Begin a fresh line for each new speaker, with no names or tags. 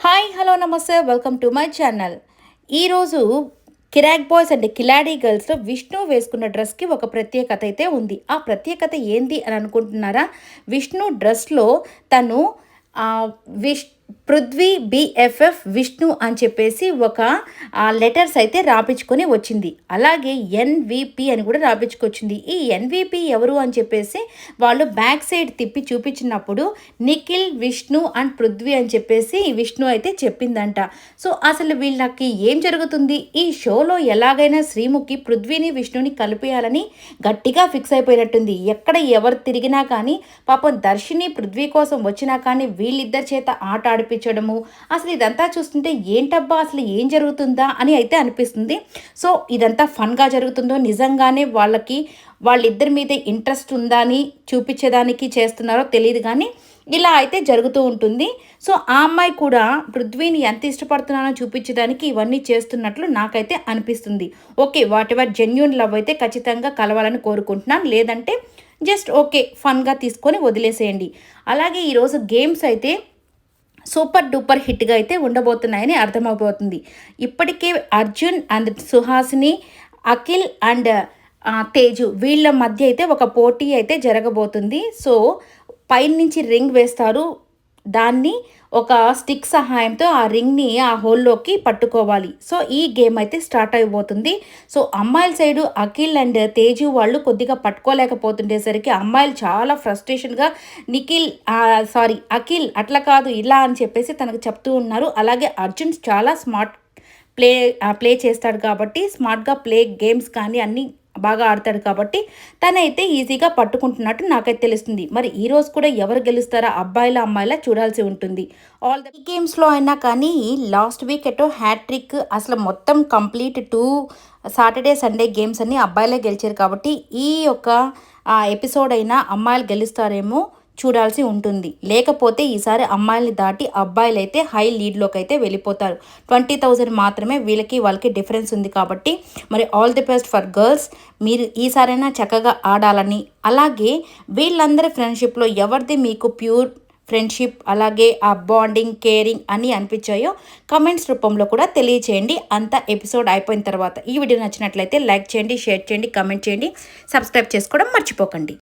Hi hello నమస్తే welcome to my channel. ఈరోజు కిరాక్ boys అంటే కిలాడీ గర్ల్స్లో విష్ణు వేసుకున్న డ్రెస్కి ఒక ప్రత్యేకత అయితే ఉంది. ఆ ప్రత్యేకత ఏంటి అని అనుకుంటున్నారా? విష్ణు డ్రెస్లో తను ఆ, విష్ పృథ్వీ బిఎఫ్ఎఫ్ విష్ణు అని చెప్పేసి ఒక లెటర్స్ అయితే రాపించుకొని వచ్చింది. అలాగే ఎన్విపి అని కూడా రాపించుకొచ్చింది. ఈ ఎన్విపి ఎవరు అని చెప్పేసి వాళ్ళు బ్యాక్ సైడ్ తిప్పి చూపించినప్పుడు నిఖిల్ విష్ణు అండ్ పృథ్వీ అని చెప్పేసి విష్ణు అయితే చెప్పిందంట. సో అసలు వీళ్ళకి ఏం జరుగుతుంది? ఈ షోలో ఎలాగైనా శ్రీముఖి పృథ్వీని విష్ణుని కలిపేయాలని గట్టిగా ఫిక్స్ అయిపోయినట్టుంది. ఎక్కడ ఎవరు తిరిగినా కానీ పాపం దర్శిని పృథ్వీ కోసం వచ్చినా కానీ వీళ్ళిద్దరి చేత ఆట ఆడిపించడము, అసలు ఇదంతా చూస్తుంటే ఏంటబ్బా అసలు ఏం జరుగుతుందా అని అయితే అనిపిస్తుంది. సో ఇదంతా ఫన్గా జరుగుతుందో నిజంగానే వాళ్ళిద్దరి మీద ఇంట్రెస్ట్ ఉందా అని చూపించేదానికి చేస్తున్నారో తెలియదు, కానీ ఇలా అయితే జరుగుతూ ఉంటుంది. సో ఆ అమ్మాయి కూడా పృథ్వీని ఎంత ఇష్టపడుతున్నానో చూపించడానికి ఇవన్నీ చేస్తున్నట్లు నాకైతే అనిపిస్తుంది. Okay, what ever genuine love అయితే ఖచ్చితంగా కలవాలని కోరుకుంటున్నాను, లేదంటే జస్ట్ ఓకే ఫన్గా తీసుకొని వదిలేసేయండి. అలాగే ఈరోజు గేమ్స్ అయితే సూపర్ డూపర్ హిట్గా అయితే ఉండబోతున్నాయని అర్థమైపోతుంది. ఇప్పటికే అర్జున్ అండ్ సుహాసిని, అఖిల్ అండ్ తేజు వీళ్ళ మధ్య అయితే ఒక పోటీ అయితే జరగబోతుంది. సో పైనుంచి రింగ్ వేస్తారు, దాన్ని ఒక స్టిక్ సహాయంతో ఆ రింగ్ని ఆ హోల్లోకి పట్టుకోవాలి. సో ఈ గేమ్ అయితే స్టార్ట్ అయిపోతుంది. సో అమ్మాయిల సైడు అఖిల్ అండ్ తేజు వాళ్ళు కొద్దిగా పట్టుకోలేకపోతుండేసరికి అమ్మాయిలు చాలా ఫ్రస్ట్రేషన్గా అఖిల్ అట్లా కాదు ఇలా అని చెప్పేసి తనకు చెప్తూ ఉన్నారు. అలాగే అర్జున్ చాలా స్మార్ట్ ప్లే చేస్తాడు కాబట్టి స్మార్ట్గా గేమ్స్ కానీ అన్నీ బాగా ఆడతాడు కాబట్టి తనైతే ఈజీగా పట్టుకుంటున్నట్టు నాకైతే తెలుస్తుంది. మరి ఈరోజు కూడా ఎవరు గెలుస్తారా, అబ్బాయిల అమ్మాయిలా చూడాల్సి ఉంటుంది. ఆల్ ద గేమ్స్లో అయినా కానీ లాస్ట్ వీక్ ఎటో హ్యాట్రిక్ అసలు మొత్తం కంప్లీట్ 2 సాటర్డే సండే గేమ్స్ అన్నీ అబ్బాయిలే గెలిచారు కాబట్టి ఈ యొక్క ఎపిసోడ్ అయినా అమ్మాయిలు గెలుస్తారేమో చూడాల్సి ఉంటుంది. లేకపోతే ఈసారి అమ్మాయిల్ని దాటి అబ్బాయిలు అయితే హై లీడ్లోకి అయితే వెళ్ళిపోతారు. 20,000 మాత్రమే వాళ్ళకి డిఫరెన్స్ ఉంది కాబట్టి మరి all the best for girls. మీరు ఈసారైనా చక్కగా ఆడాలని, అలాగే వీళ్ళందరి ఫ్రెండ్షిప్లో ఎవరిది మీకు ప్యూర్ ఫ్రెండ్షిప్, అలాగే ఆ బాండింగ్ కేరింగ్ అని అనిపించాయో కమెంట్స్ రూపంలో కూడా తెలియచేయండి. అంత ఎపిసోడ్ అయిపోయిన తర్వాత ఈ వీడియో నచ్చినట్లయితే లైక్ చేయండి, షేర్ చేయండి, కమెంట్ చేయండి, సబ్స్క్రైబ్ చేసుకోవడం మర్చిపోకండి.